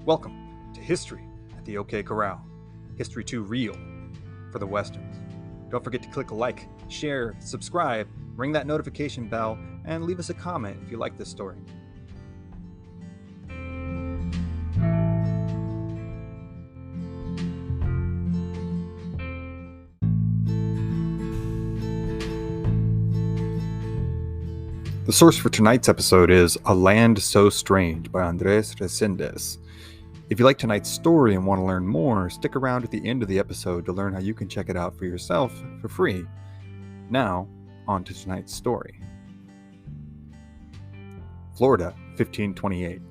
Welcome to History at the OK Corral. History too real for the Westerns. Don't forget to click like, share, subscribe, ring that notification bell, and leave us a comment if you like this story. The source for tonight's episode is A Land So Strange by Andres Reséndez. If you like tonight's story and want to learn more, stick around at the end of the episode to learn how you can check it out for yourself for free. Now, on to tonight's story. Florida, 1528.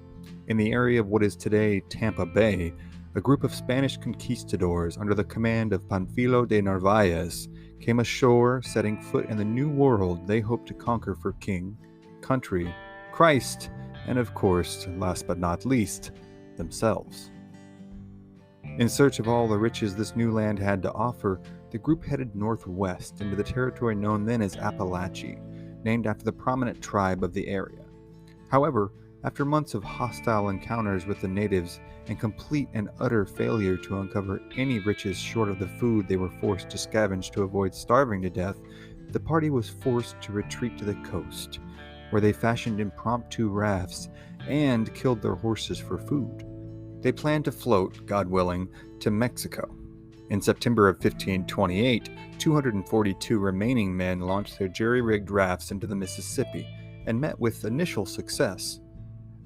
In the area of what is today Tampa Bay, a group of Spanish conquistadors under the command of Panfilo de Narvaez came ashore, setting foot in the new world they hoped to conquer for king, country, Christ, and of course, last but not least, themselves. In search of all the riches this new land had to offer, the group headed northwest into the territory known then as Appalachia, named after the prominent tribe of the area. However, after months of hostile encounters with the natives and complete and utter failure to uncover any riches short of the food they were forced to scavenge to avoid starving to death, the party was forced to retreat to the coast, where they fashioned impromptu rafts and killed their horses for food. They planned to float, God willing, to Mexico. In September of 1528, 242 remaining men launched their jerry-rigged rafts into the Mississippi and met with initial success.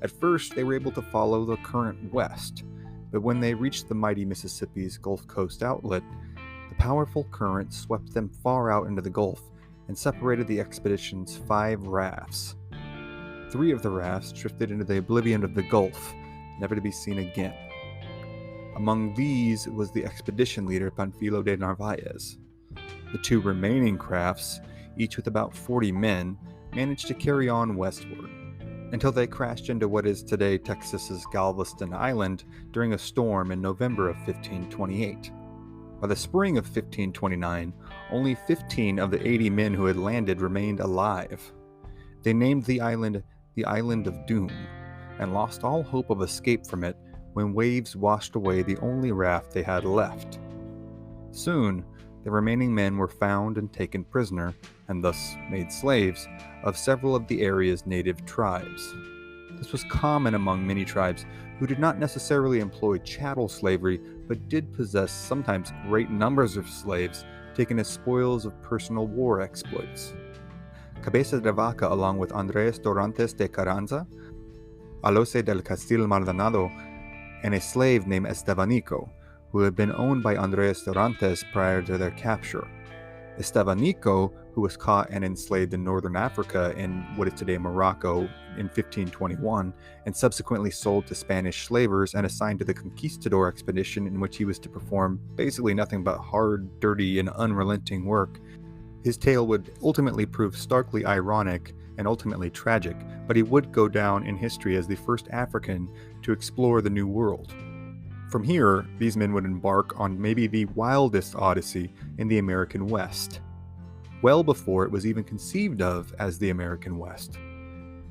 At first, they were able to follow the current west, but when they reached the mighty Mississippi's Gulf Coast outlet, the powerful current swept them far out into the Gulf and separated the expedition's 5 rafts. 3 of the rafts drifted into the oblivion of the Gulf, never to be seen again. Among these was the expedition leader Panfilo de Narvaez. The 2 remaining crafts, each with about 40 men, managed to carry on westward, until they crashed into what is today Texas's Galveston Island during a storm in November of 1528. By the spring of 1529, only 15 of the 80 men who had landed remained alive. They named the island the Island of Doom, and lost all hope of escape from it when waves washed away the only raft they had left. Soon, the remaining men were found and taken prisoner, and thus made slaves, of several of the area's native tribes. This was common among many tribes who did not necessarily employ chattel slavery, but did possess sometimes great numbers of slaves taken as spoils of personal war exploits. Cabeza de Vaca, along with Andres Dorantes de Carranza, Alose del Castil Maldonado, and a slave named Estevanico, who had been owned by Andres Dorantes prior to their capture. Estevanico, who was caught and enslaved in northern Africa in what is today Morocco in 1521, and subsequently sold to Spanish slavers and assigned to the Conquistador expedition in which he was to perform basically nothing but hard, dirty, and unrelenting work. His tale would ultimately prove starkly ironic and ultimately tragic, but he would go down in history as the first African to explore the New World. From here, these men would embark on maybe the wildest Odyssey in the American West, well before it was even conceived of as the American West.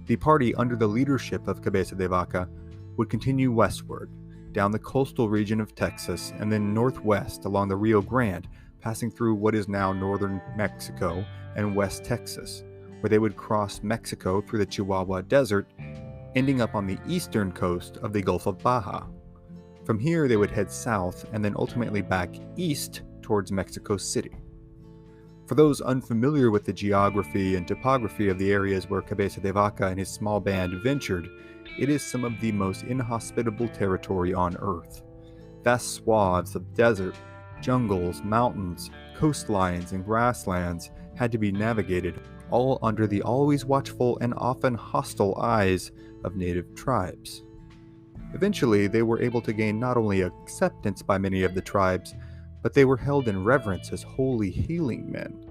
The party, under the leadership of Cabeza de Vaca, would continue westward, down the coastal region of Texas, and then northwest along the Rio Grande, passing through what is now northern Mexico and West Texas, where they would cross Mexico through the Chihuahua Desert, ending up on the eastern coast of the Gulf of Baja. From here, they would head south and then ultimately back east towards Mexico City. For those unfamiliar with the geography and topography of the areas where Cabeza de Vaca and his small band ventured, it is some of the most inhospitable territory on Earth. Vast swaths of desert, jungles, mountains, coastlines, and grasslands had to be navigated, all under the always watchful and often hostile eyes of native tribes. Eventually, they were able to gain not only acceptance by many of the tribes, but they were held in reverence as holy healing men.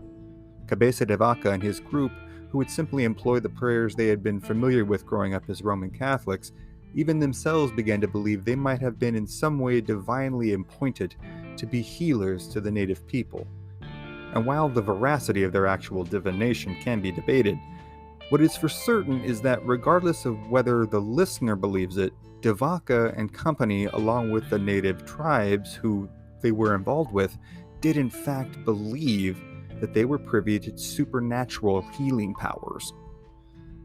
Cabeza de Vaca and his group, who would simply employ the prayers they had been familiar with growing up as Roman Catholics, even themselves began to believe they might have been in some way divinely appointed to be healers to the native people. And while the veracity of their actual divination can be debated, What is for certain is that regardless of whether the listener believes it, De Vaca and company, along with the native tribes who they were involved with, did in fact believe that they were privy to supernatural healing powers.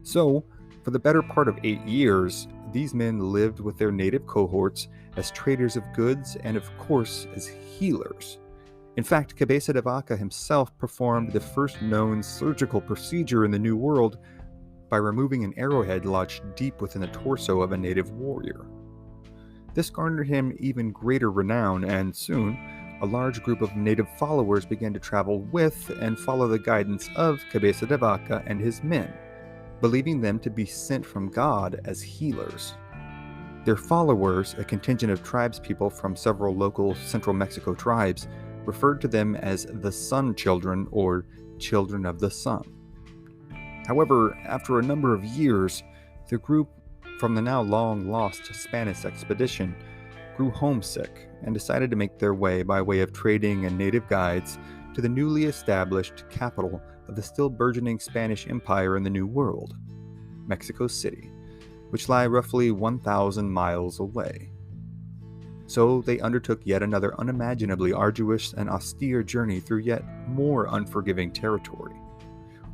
So, for the better part of 8 years, these men lived with their native cohorts as traders of goods and, of course, as healers. In fact, Cabeza de Vaca himself performed the first known surgical procedure in the New World by removing an arrowhead lodged deep within the torso of a native warrior. This garnered him even greater renown, and soon, a large group of native followers began to travel with and follow the guidance of Cabeza de Vaca and his men, believing them to be sent from God as healers. Their followers, a contingent of tribespeople from several local central Mexico tribes, referred to them as the Sun Children or Children of the Sun. However, after a number of years, the group from the now long-lost Spanish expedition grew homesick and decided to make their way by way of trading and native guides to the newly established capital of the still burgeoning Spanish Empire in the New World, Mexico City, which lie roughly 1,000 miles away. So they undertook yet another unimaginably arduous and austere journey through yet more unforgiving territory.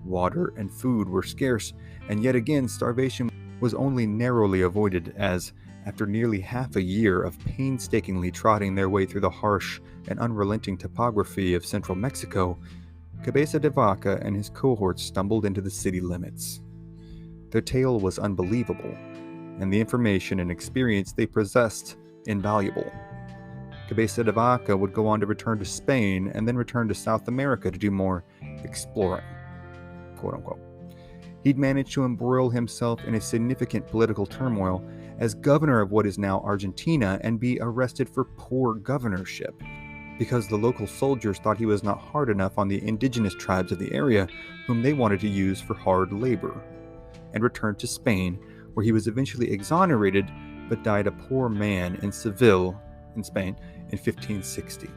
Water and food were scarce, and yet again starvation was only narrowly avoided as, after nearly half a year of painstakingly trotting their way through the harsh and unrelenting topography of central Mexico, Cabeza de Vaca and his cohorts stumbled into the city limits. Their tale was unbelievable, and the information and experience they possessed invaluable. Cabeza de Vaca would go on to return to Spain and then return to South America to do more exploring, quote-unquote. He'd managed to embroil himself in a significant political turmoil as governor of what is now Argentina and be arrested for poor governorship, because the local soldiers thought he was not hard enough on the indigenous tribes of the area whom they wanted to use for hard labor, and returned to Spain, where he was eventually exonerated but died a poor man in Seville, in Spain, in 1560.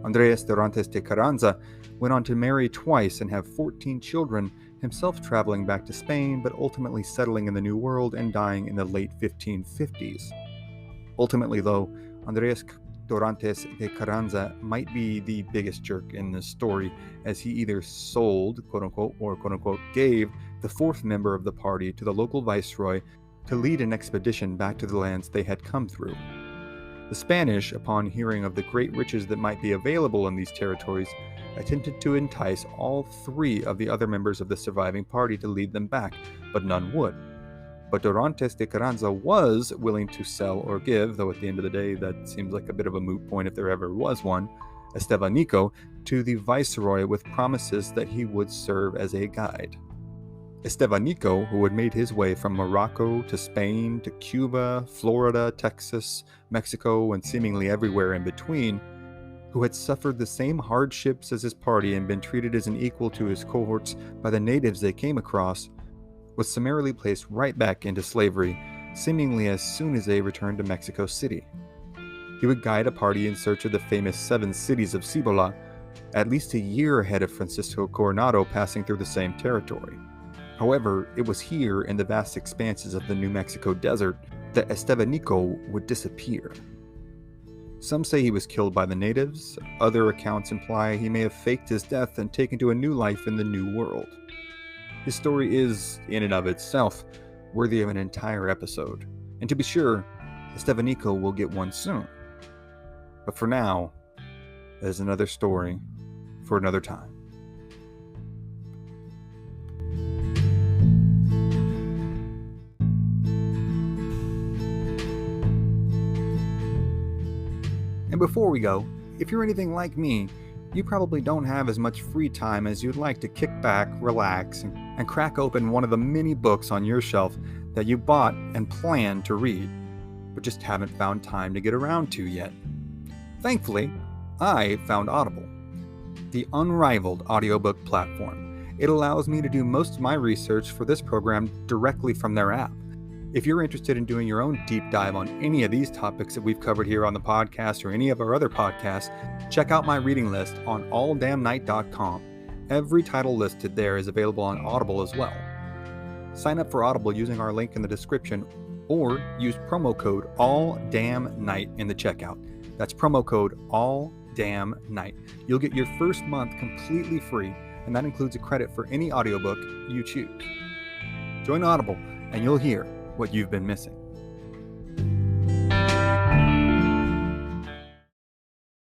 Andres Dorantes de Carranza went on to marry twice and have 14 children, himself traveling back to Spain but ultimately settling in the New World and dying in the late 1550s. Ultimately, though, Andres Dorantes de Carranza might be the biggest jerk in this story, as he either sold, quote-unquote, or quote-unquote gave the fourth member of the party to the local viceroy to lead an expedition back to the lands they had come through. The Spanish, upon hearing of the great riches that might be available in these territories, attempted to entice all three of the other members of the surviving party to lead them back, but none would. But Dorantes de Carranza was willing to sell or give, though at the end of the day that seems like a bit of a moot point if there ever was one, Estevanico, to the viceroy with promises that he would serve as a guide. Estevanico, who had made his way from Morocco to Spain to Cuba, Florida, Texas, Mexico, and seemingly everywhere in between, who had suffered the same hardships as his party and been treated as an equal to his cohorts by the natives they came across, was summarily placed right back into slavery, seemingly as soon as they returned to Mexico City. He would guide a party in search of the famous 7 cities of Cibola, at least a year ahead of Francisco Coronado passing through the same territory. However, it was here in the vast expanses of the New Mexico desert that Estevanico would disappear. Some say he was killed by the natives, other accounts imply he may have faked his death and taken to a new life in the New World. His story is, in and of itself, worthy of an entire episode, and to be sure, Estevanico will get one soon. But for now, that is another story for another time. And before we go, if you're anything like me, you probably don't have as much free time as you'd like to kick back, relax, and crack open one of the many books on your shelf that you bought and planned to read, but just haven't found time to get around to yet. Thankfully, I found Audible, the unrivaled audiobook platform. It allows me to do most of my research for this program directly from their app. If you're interested in doing your own deep dive on any of these topics that we've covered here on the podcast or any of our other podcasts, check out my reading list on alldamnnight.com. Every title listed there is available on Audible as well. Sign up for Audible using our link in the description or use promo code ALLDAMNNIGHT in the checkout. That's promo code ALLDAMNNIGHT. You'll get your first month completely free, and that includes a credit for any audiobook you choose. Join Audible, and you'll hear what you've been missing.